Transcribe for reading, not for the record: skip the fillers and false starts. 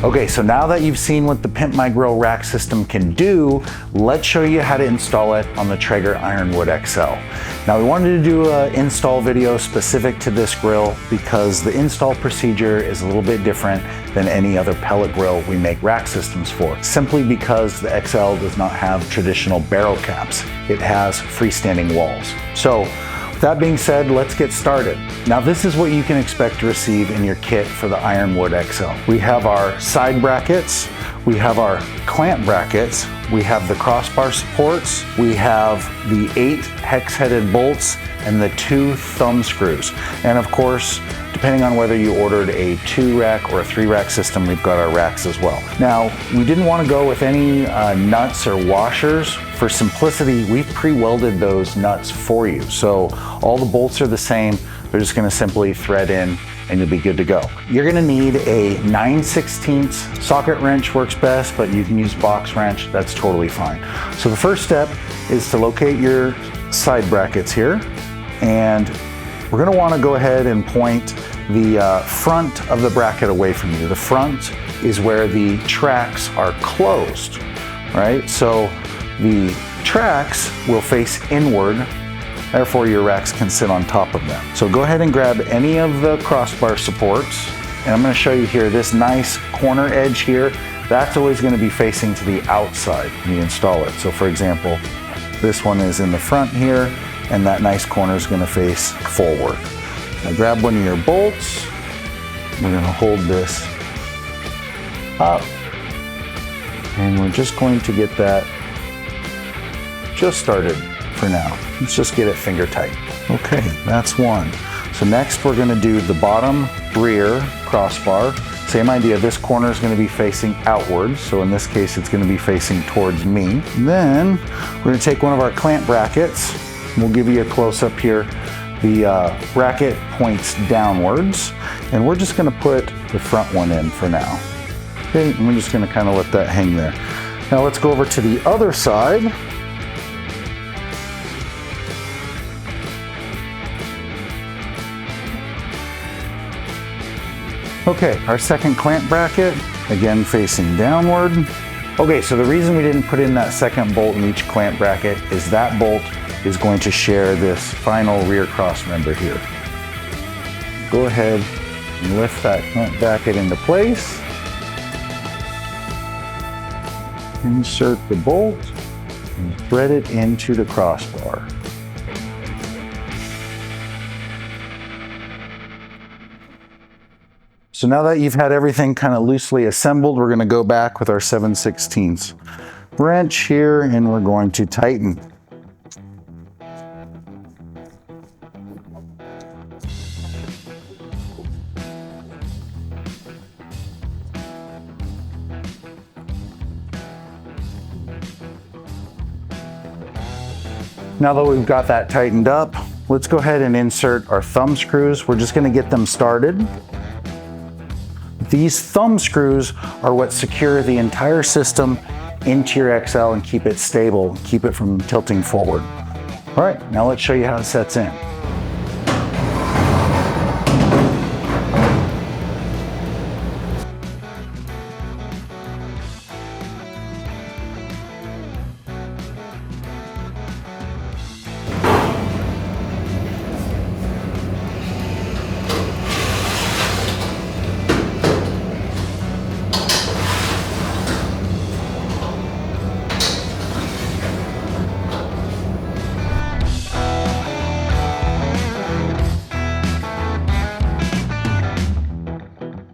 Okay, so now that you've seen what the Pimp My Grill rack system can do, let's show you how to install it on the Traeger Ironwood XL. Now we wanted to do an install video specific to this grill because the install procedure is a little bit different than any other pellet grill we make rack systems for, simply because the XL does not have traditional barrel caps. It has freestanding walls. So that being said, let's get started. Now this is what you can expect to receive in your kit for the Ironwood XL. We have our side brackets, we have our clamp brackets, we have the crossbar supports, we have the 8 hex-headed bolts, and the 2 thumb screws. And of course, depending on whether you ordered a 2-rack or a 3-rack system, we've got our racks as well. Now, we didn't want to go with any nuts or washers. For simplicity, we've pre-welded those nuts for you. So all the bolts are the same. They're just going to simply thread in and you'll be good to go. You're going to need a 9/16 socket wrench, works best, but you can use box wrench. That's totally fine. So the first step is to locate your side brackets here. And we're going to want to go ahead and point the front of the bracket away from you. The front is where the tracks are closed, right? So the tracks will face inward, therefore your racks can sit on top of them. So go ahead and grab any of the crossbar supports, and I'm going to show you here this nice corner edge here. That's always going to be facing to the outside when you install it. So for example, this one is in the front here, and that nice corner is going to face forward. Now grab one of your bolts. We're going to hold this up, and we're just going to get that just started for now. Let's just get it finger tight. Okay, that's one. So next we're going to do the bottom rear crossbar. Same idea, this corner is going to be facing outwards, so in this case it's going to be facing towards me. Then we're going to take one of our clamp brackets. We'll give you a close-up here. The bracket points downwards, and we're just going to put the front one in for now. Okay, and we're just going to kind of let that hang there. Now let's go over to the other side. Okay, our second clamp bracket, again facing downward. Okay, so the reason we didn't put in that second bolt in each clamp bracket is that bolt is going to share this final rear cross member here. Go ahead and lift that clamp bracket into place. Insert the bolt and thread it into the crossbar. So now that you've had everything kind of loosely assembled, we're going to go back with our 7/16 wrench here, and we're going to tighten. Now that we've got that tightened up, let's go ahead and insert our thumb screws. We're just going to get them started. These thumb screws are what secure the entire system into your XL and keep it stable, keep it from tilting forward. All right, now let's show you how it sets in.